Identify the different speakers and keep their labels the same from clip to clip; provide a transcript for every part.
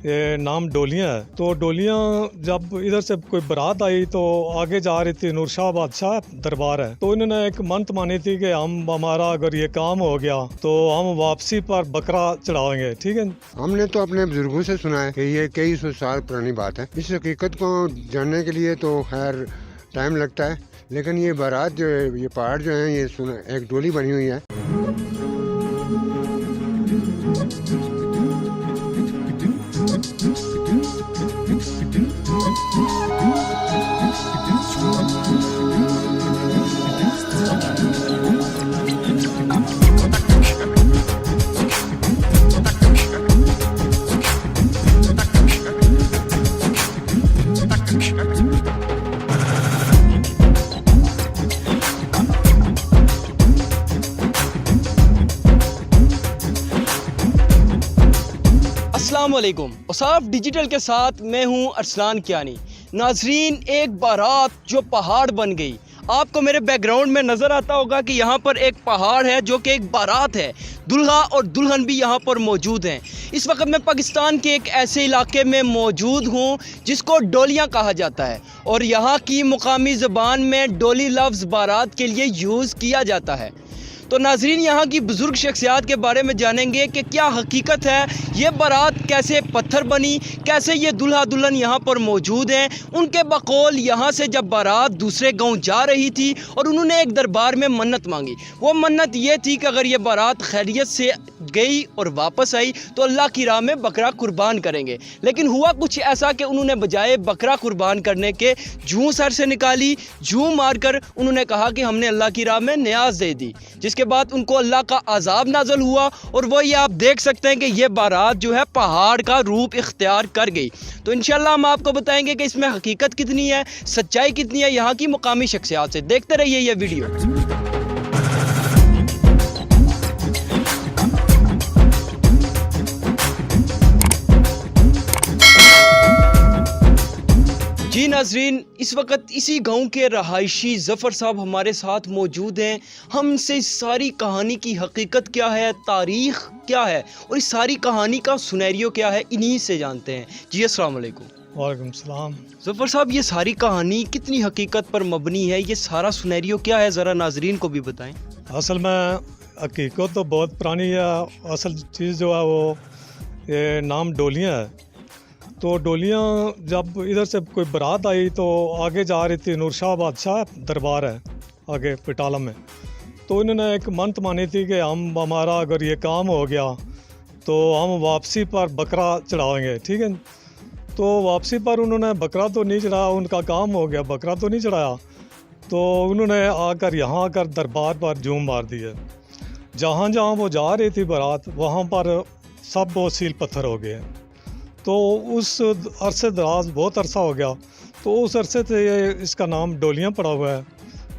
Speaker 1: ये नाम डोलियाँ है। तो डोलियाँ जब इधर से कोई बारात आई तो आगे जा रही थी, नूरशाह बादशाह दरबार है, तो इन्होंने एक मंत मानी थी कि हमारा अगर ये काम हो गया तो हम वापसी पर बकरा चढ़ाएंगे। ठीक है,
Speaker 2: हमने तो अपने बुजुर्गों से सुना है कि ये कई सौ साल पुरानी बात है। इस हकीकत को जानने के लिए तो खैर टाइम लगता है, लेकिन ये बारात जो है, ये पहाड़ जो है, ये एक डोली बनी हुई है।
Speaker 3: अस्सलाम वालेकुम। औसाफ डिजिटल के साथ मैं हूं अरसलान कियानी। नाजरीन, एक बारात जो पहाड़ बन गई। आपको मेरे बैकग्राउंड में नज़र आता होगा कि यहाँ पर एक पहाड़ है जो कि एक बारात है। दुल्हा और दुल्हन भी यहाँ पर मौजूद हैं। इस वक्त मैं पाकिस्तान के एक ऐसे इलाके में मौजूद हूँ जिसको डोलियाँ कहा जाता है, और यहाँ की मुकामी ज़बान में डोली लफ्ज़ बारात के लिए यूज़ किया जाता है। तो नाजरीन, यहाँ की बुज़ुर्ग शख्सियात के बारे में जानेंगे कि क्या हकीकत है, ये बारात कैसे पत्थर बनी, कैसे ये दुल्हा दुल्हन यहाँ पर मौजूद हैं। उनके बकौल यहाँ से जब बारात दूसरे गांव जा रही थी और उन्होंने एक दरबार में मन्नत मांगी। वो मन्नत ये थी कि अगर ये बारात खैरियत से गई और वापस आई तो अल्लाह की राह में बकरा कुर्बान करेंगे। लेकिन हुआ कुछ ऐसा कि उन्होंने बजाय बकरा कुर्बान करने के जूं सर से निकाली, जूं मारकर उन्होंने कहा कि हमने अल्लाह की राह में न्याज दे दी, जिसके बाद उनको अल्लाह का अजाब नाज़िल हुआ। और वो ये आप देख सकते हैं कि ये बारात जो है पहाड़ का रूप इख्तियार कर गई। तो इंशाल्लाह हम आपको बताएंगे कि इसमें हकीकत कितनी है, सच्चाई कितनी है यहाँ की मुकामी शख्सियात से। देखते रहिए ये वीडियो। जी नाजरीन, इस वक्त इसी गांव के रहायशी ज़फ़र साहब हमारे साथ मौजूद हैं। हम से इस सारी कहानी की हकीकत क्या है, तारीख़ क्या है और इस सारी कहानी का सुनैरियो क्या है, इन्हीं से जानते हैं। जी अस्सलाम वालेकुम।
Speaker 1: वालेकुम सलाम।
Speaker 3: ज़फ़र साहब, ये सारी कहानी कितनी हकीकत पर मबनी है, ये सारा सुनैरियो क्या है, ज़रा नाजरीन को भी बताएँ।
Speaker 1: असल में हकीकत तो बहुत पुरानी है। असल चीज़ जो है वो ये नाम डोलियाँ है। तो डोलियाँ जब इधर से कोई बारात आई तो आगे जा रही थी, नूरशाह बादशाह दरबार है आगे पिटाला में, तो इन्होंने एक मंत मानी थी कि हमारा अगर ये काम हो गया तो हम वापसी पर बकरा चढ़ाएंगे। ठीक है, तो वापसी पर उन्होंने बकरा तो नहीं चढ़ाया, उनका काम हो गया, बकरा तो नहीं चढ़ाया। तो उन्होंने आकर यहाँ आकर दरबार पर जूम मार दी है। जहाँ जहाँ वो जा रही थी बारात, वहाँ पर सब वो सील पत्थर हो गए। तो उस अरसे दराज बहुत अरसा हो गया, तो उस अरसे से ये इसका नाम डोलियाँ पड़ा हुआ है,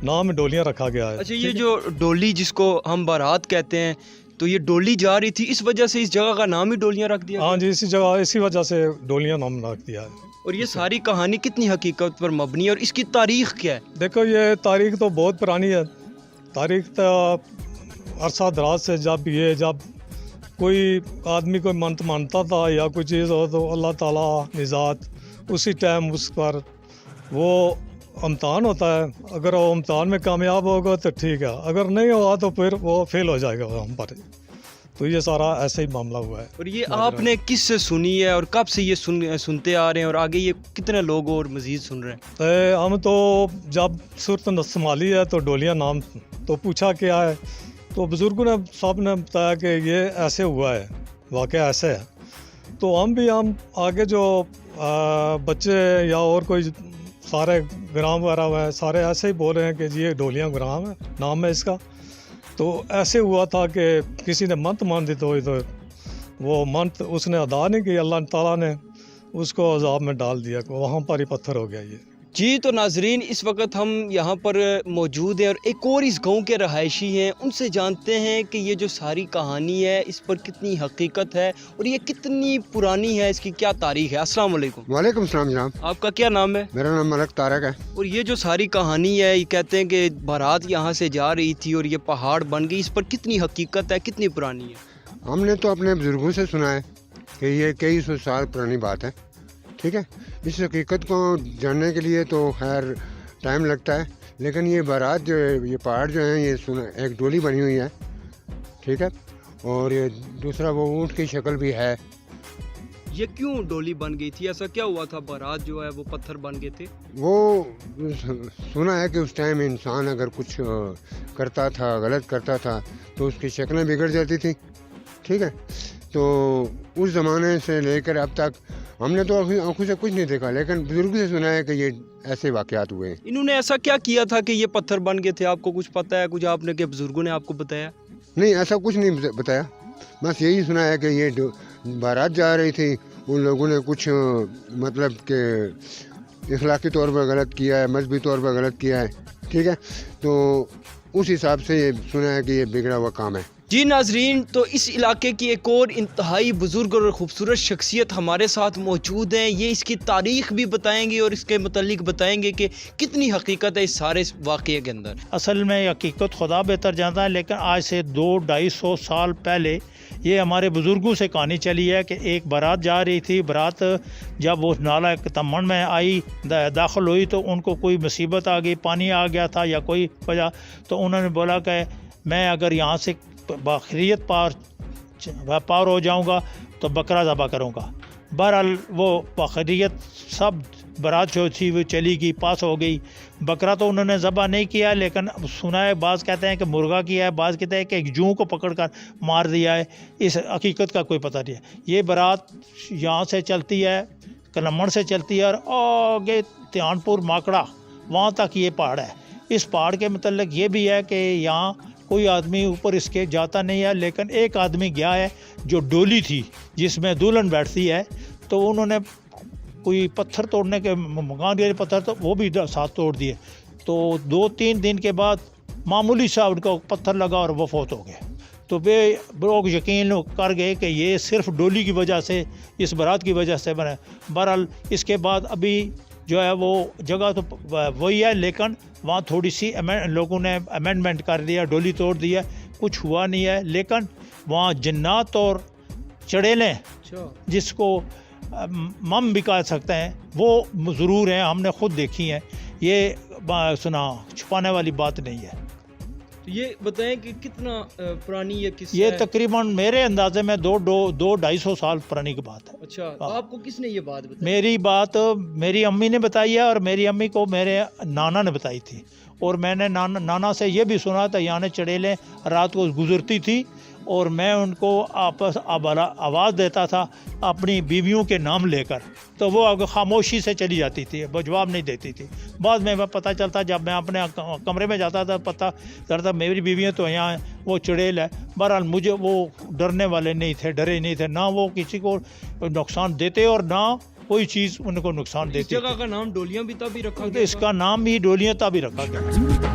Speaker 1: नाम डोलियाँ रखा गया है।
Speaker 3: अच्छा, ये जो डोली जिसको हम बारात कहते हैं, तो ये डोली जा रही थी, इस वजह से इस जगह का नाम ही डोलियाँ रख दिया?
Speaker 1: हाँ जी, इसी जगह इसी वजह से डोलियाँ नाम रख दिया है।
Speaker 3: और ये सारी कहानी कितनी हकीकत पर मबनी है और इसकी तारीख़ क्या है?
Speaker 1: देखो, ये तारीख़ तो बहुत पुरानी है। तारीख़ तो अरसा दराज से जब कोई आदमी कोई मंत मानता था या कोई चीज़ हो तो अल्लाह ताला निजात उसी टाइम उस पर वो इम्तहान होता है। अगर वो इम्तहान में कामयाब होगा तो ठीक है, अगर नहीं हुआ तो फिर वो फेल हो जाएगा हम पर। तो ये सारा ऐसे ही मामला हुआ है।
Speaker 3: और ये आपने किस से सुनी है और कब से ये सुनते आ रहे हैं, और आगे ये कितने लोग और मज़ीद सुन रहे हैं?
Speaker 1: तो हम तो जब सूरत संभाली है तो डोलियाँ नाम तो पूछा क्या है, तो बुज़ुर्गों ने साहब ने बताया कि ये ऐसे हुआ है, वाक़या ऐसे है। तो हम आगे जो बच्चे या और कोई सारे ग्राम वगैरह हुए हैं, सारे ऐसे ही बोल रहे हैं कि जी ये डोलियाँ ग्राम है, नाम है इसका। तो ऐसे हुआ था कि किसी ने मंत मान दी, तो वो मंत उसने अदा नहीं की, अल्लाह ताला ने उसको अजाब में डाल दिया, वहाँ पर ही पत्थर हो गया ये।
Speaker 3: जी, तो नाजरीन, इस वक्त हम यहाँ पर मौजूद हैं और एक और इस गांव के रहायशी हैं, उनसे जानते हैं कि ये जो सारी कहानी है इस पर कितनी हकीकत है और ये कितनी पुरानी है, इसकी क्या तारीख़ है। अस्सलाम वालेकुम।
Speaker 2: वालेकुम सलाम जनाब।
Speaker 3: आपका क्या नाम है?
Speaker 2: मेरा नाम मलक तारक है।
Speaker 3: और ये जो सारी कहानी है, ये कहते हैं कि बारात यहाँ से जा रही थी और ये पहाड़ बन गई, इस पर कितनी हकीकत है, कितनी पुरानी है?
Speaker 2: हमने तो अपने बुजुर्गों से सुना है کہ یہ کئی سو سال پرانی بات ہے. ٹھیک ہے, اس حقیقت کو جاننے کے لیے تو خیر ٹائم لگتا ہے, لیکن یہ بارات جو ہے, یہ پہاڑ جو ہیں, یہ سنا ایک ڈولی بنی ہوئی ہے. ٹھیک ہے, اور یہ دوسرا وہ اونٹ کی شکل بھی ہے.
Speaker 3: یہ کیوں ڈولی بن گئی تھی, ایسا کیا ہوا تھا بارات جو ہے وہ پتھر بن گئے تھے؟
Speaker 2: وہ سنا ہے کہ اس ٹائم انسان اگر کچھ کرتا تھا, غلط کرتا تھا, تو اس کی شکلیں بگڑ جاتی تھیں. ٹھیک ہے, تو اس زمانے سے لے کر اب تک ہم نے تو آنکھوں سے کچھ نہیں دیکھا, لیکن بزرگوں سے سنا ہے کہ یہ ایسے واقعات ہوئے ہیں.
Speaker 3: انہوں نے ایسا کیا کیا تھا کہ یہ پتھر بن گئے تھے؟ آپ کو کچھ پتہ ہے, کچھ آپ نے کہ بزرگوں نے آپ کو بتایا؟
Speaker 2: نہیں, ایسا کچھ نہیں بتایا, بس یہی سنا ہے کہ یہ بارات جا رہی تھی, ان لوگوں نے کچھ مطلب کہ اخلاقی طور پر غلط کیا ہے, مذہبی طور پر غلط کیا ہے. ٹھیک ہے, تو اس حساب سے یہ سنا ہے کہ یہ بگڑا ہوا کام ہے.
Speaker 3: جی ناظرین, تو اس علاقے کی ایک اور انتہائی بزرگ اور خوبصورت شخصیت ہمارے ساتھ موجود ہیں. یہ اس کی تاریخ بھی بتائیں گے اور اس کے متعلق بتائیں گے کہ کتنی حقیقت ہے اس سارے واقعے کے اندر.
Speaker 4: اصل میں حقیقت خدا بہتر جانتا ہے, لیکن آج سے 200-250 سال پہلے یہ ہمارے بزرگوں سے کہانی چلی ہے کہ ایک بارات جا رہی تھی. بارات جب وہ نالہ تمن میں آئی, داخل ہوئی, تو ان کو کوئی مصیبت آ گئی, پانی آ گیا تھا یا کوئی وجہ, تو انہوں نے بولا کہ میں اگر یہاں سے باخریت پار ہو جاؤں گا تو بکرا ذبح کروں گا. بہرحال وہ باخریت سب برات جو تھی وہ چلی گئی, پاس ہو گئی. بکرا تو انہوں نے ذبح نہیں کیا, لیکن سنا ہے, بعض کہتے ہیں کہ مرغا کیا ہے, بعض کہتے ہیں کہ ایک جوں کو پکڑ کر مار دیا ہے. اس حقیقت کا کوئی پتہ نہیں ہے. یہ برات یہاں سے چلتی ہے, کلمڑ سے چلتی ہے, اور آگے تیان پور ماکڑا وہاں تک یہ پہاڑ ہے. اس پہاڑ کے متعلق یہ بھی ہے کہ یہاں کوئی آدمی اوپر اس کے جاتا نہیں ہے, لیکن ایک آدمی گیا ہے جو ڈولی تھی جس میں دلہن بیٹھتی ہے, تو انہوں نے کوئی پتھر توڑنے کے مکان کے پتھر, تو وہ بھی ساتھ توڑ دیے. تو 2-3 دن کے بعد معمولی سا ان کو پتھر لگا اور وہ فوت ہو گئے. تو وہ لوگ یقین کر گئے کہ یہ صرف ڈولی کی وجہ سے, اس برات کی وجہ سے بنا. بہرحال اس کے بعد ابھی جو ہے وہ جگہ تو وہی ہے, لیکن وہاں تھوڑی سی لوگوں نے امینڈمنٹ کر دیا, ڈولی توڑ دیا, کچھ ہوا نہیں ہے. لیکن وہاں جنات اور چڑیلیں جس کو مم بھی کہہ سکتے ہیں وہ ضرور ہیں, ہم نے خود دیکھی ہیں. یہ سنا چھپانے والی بات نہیں ہے.
Speaker 3: تو یہ بتائیں کہ کتنا پرانی یہ قصہ
Speaker 4: یہ
Speaker 3: ہے؟
Speaker 4: تقریباً میرے اندازے میں 200-250 سال پرانی کی بات ہے.
Speaker 3: اچھا, آپ کو کس نے یہ بات بتائی؟
Speaker 4: میری بات میری امی نے بتائی ہے, اور میری امی کو میرے نانا نے بتائی تھی. اور میں نے نانا سے یہ بھی سنا تھا, یہاں چڑیلیں رات کو گزرتی تھی اور میں ان کو آپس آواز دیتا تھا اپنی بیویوں کے نام لے کر, تو وہ خاموشی سے چلی جاتی تھی, وہ جواب نہیں دیتی تھی. بعد میں پتہ چلتا جب میں اپنے کمرے میں جاتا تھا, پتہ چلتا میری بیویاں تو یہاں وہ چڑیل ہے. بہرحال مجھے وہ ڈرنے والے نہیں تھے, ڈرے نہیں تھے, نہ وہ کسی کو نقصان دیتے اور نہ کوئی چیز ان کو نقصان دیتی.
Speaker 3: اس جگہ کا نام ڈولیاں بھی تبھی رکھا گیا,
Speaker 4: اس کا نام بھی ڈولیاں تبھی رکھا گیا.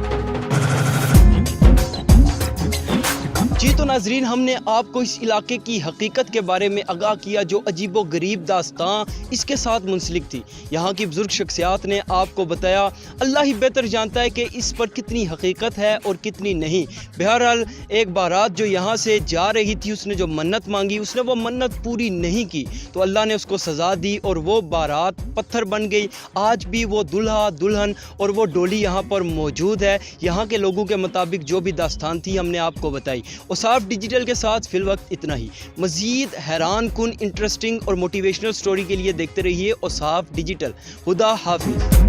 Speaker 3: جی تو ناظرین, ہم نے آپ کو اس علاقے کی حقیقت کے بارے میں آگاہ کیا جو عجیب و غریب داستان اس کے ساتھ منسلک تھی. یہاں کی بزرگ شخصیات نے آپ کو بتایا, اللہ ہی بہتر جانتا ہے کہ اس پر کتنی حقیقت ہے اور کتنی نہیں. بہرحال ایک بارات جو یہاں سے جا رہی تھی, اس نے جو منت مانگی, اس نے وہ منت پوری نہیں کی, تو اللہ نے اس کو سزا دی اور وہ بارات پتھر بن گئی. آج بھی وہ دلہا دلہن اور وہ ڈولی یہاں پر موجود ہے. یہاں کے لوگوں کے مطابق جو بھی داستان تھی ہم نے آپ کو بتائی. اوصاف ڈیجیٹل کے ساتھ فی الوقت اتنا ہی. مزید حیران کن, انٹرسٹنگ اور موٹیویشنل سٹوری کے لیے دیکھتے رہیے اوصاف ڈیجیٹل. خدا حافظ.